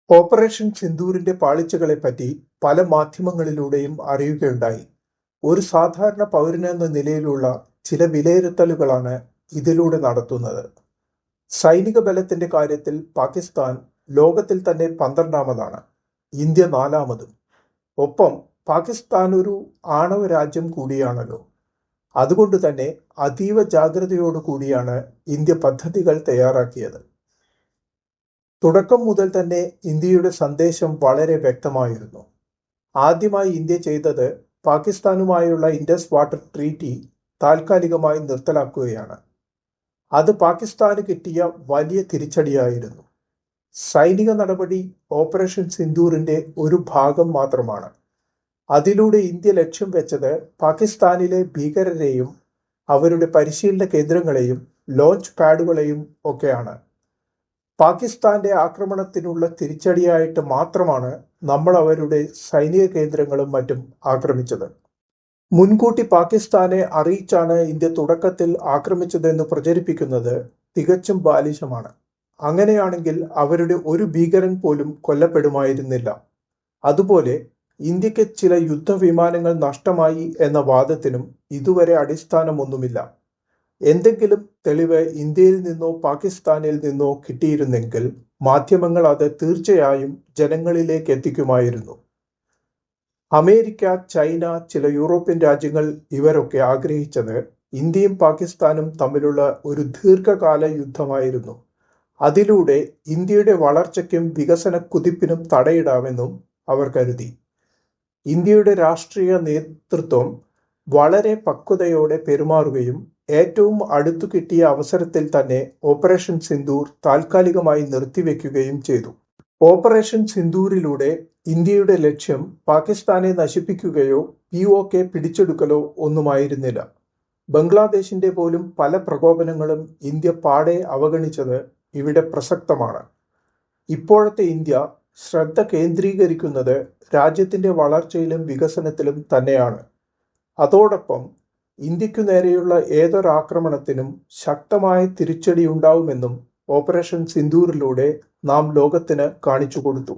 Operation സിന്ദൂറിന്റെ പാളിച്ചകളെപ്പറ്റി പല മാധ്യമങ്ങളിലൂടെയും അറിയുകയുണ്ടായി. ഒരു സാധാരണ പൗരനെന്ന നിലയിലുള്ള ചില വിലയിരുത്തലുകളാണ് ഇതിലൂടെ നടത്തുന്നത്. സൈനിക ബലത്തിന്റെ കാര്യത്തിൽ പാകിസ്ഥാൻ ലോകത്തിൽ തന്നെ 12ാമതാണ്, ഇന്ത്യ 4ാമതും. ഒപ്പം പാകിസ്ഥാൻ ഒരു ആണവ രാജ്യം കൂടിയാണല്ലോ. അതുകൊണ്ട് തന്നെ അതീവ ജാഗ്രതയോടു കൂടിയാണ് ഇന്ത്യ പദ്ധതികൾ തയ്യാറാക്കിയത്. തുടക്കം മുതൽ തന്നെ ഇന്ത്യയുടെ സന്ദേശം വളരെ വ്യക്തമായിരുന്നു. ആദ്യമായി ഇന്ത്യ ചെയ്തത് പാകിസ്ഥാനുമായുള്ള ഇൻഡസ് വാട്ടർ ട്രീറ്റി താൽക്കാലികമായി നിർത്തലാക്കുകയാണ്. അത് പാകിസ്ഥാന് കിട്ടിയ വലിയ തിരിച്ചടിയായിരുന്നു. സൈനിക നടപടി ഓപ്പറേഷൻ സിന്ദൂറിന്റെ ഒരു ഭാഗം മാത്രമാണ്. അതിലൂടെ ഇന്ത്യ ലക്ഷ്യം വെച്ചത് പാകിസ്ഥാനിലെ ഭീകരരെയും അവരുടെ പരിശീലന കേന്ദ്രങ്ങളെയും ലോഞ്ച് പാഡുകളെയും ഒക്കെയാണ്. പാകിസ്ഥാന്റെ ആക്രമണത്തിനുള്ള തിരിച്ചടിയായിട്ട് മാത്രമാണ് നമ്മൾ അവരുടെ സൈനിക കേന്ദ്രങ്ങളും മറ്റും ആക്രമിച്ചത്. മുൻകൂട്ടി പാകിസ്ഥാനെ അറിയിച്ചാണ് ഇന്ത്യ തുടക്കത്തിൽ ആക്രമിച്ചതെന്ന് പ്രചരിപ്പിക്കുന്നത് തികച്ചും ബാലിശമാണ്. അങ്ങനെയാണെങ്കിൽ അവരുടെ ഒരു ഭീകരൻ പോലും കൊല്ലപ്പെടുമായിരുന്നില്ല. അതുപോലെ ഇന്ത്യക്ക് ചില യുദ്ധവിമാനങ്ങൾ നഷ്ടമായി എന്ന വാദത്തിനും ഇതുവരെ അടിസ്ഥാനമൊന്നുമില്ല. എന്തെങ്കിലും തെളിവ് ഇന്ത്യയിൽ നിന്നോ പാകിസ്ഥാനിൽ നിന്നോ കിട്ടിയിരുന്നെങ്കിൽ മാധ്യമങ്ങൾ അത് തീർച്ചയായും ജനങ്ങളിലേക്ക് എത്തിക്കുമായിരുന്നു. അമേരിക്ക, ചൈന, ചില യൂറോപ്യൻ രാജ്യങ്ങൾ ഇവരൊക്കെ ആഗ്രഹിച്ചത് ഇന്ത്യയും പാകിസ്ഥാനും തമ്മിലുള്ള ഒരു ദീർഘകാല യുദ്ധമായിരുന്നു. അതിലൂടെ ഇന്ത്യയുടെ വളർച്ചയ്ക്കും വികസന കുതിപ്പിനും തടയിടാമെന്നും അവർ കരുതി. ഇന്ത്യയുടെ രാഷ്ട്രീയ നേതൃത്വം വളരെ പക്വതയോടെ പെരുമാറുകയും ഏറ്റവും അടുത്തു കിട്ടിയ അവസരത്തിൽ തന്നെ ഓപ്പറേഷൻ സിന്ദൂർ താൽക്കാലികമായി നിർത്തിവെക്കുകയും ചെയ്തു. ഓപ്പറേഷൻ സിന്ദൂറിലൂടെ ഇന്ത്യയുടെ ലക്ഷ്യം പാകിസ്ഥാനെ നശിപ്പിക്കുകയോ POK പിടിച്ചെടുക്കലോ ഒന്നുമായിരുന്നില്ല. ബംഗ്ലാദേശിന്റെ പോലും പല പ്രകോപനങ്ങളും ഇന്ത്യ പാടെ അവഗണിച്ചത് ഇവിടെ പ്രസക്തമാണ്. ഇപ്പോഴത്തെ ഇന്ത്യ ശ്രദ്ധ കേന്ദ്രീകരിക്കുന്നത് രാജ്യത്തിന്റെ വളർച്ചയിലും വികസനത്തിലും തന്നെയാണ്. അതോടൊപ്പം ഇന്ത്യക്കു നേരെയുള്ള ഏതൊരാക്രമണത്തിനും ശക്തമായ തിരിച്ചടിയുണ്ടാവുമെന്നും ഓപ്പറേഷൻ സിന്ദൂറിലൂടെ നാം ലോകത്തിന് കാണിച്ചു കൊടുത്തു.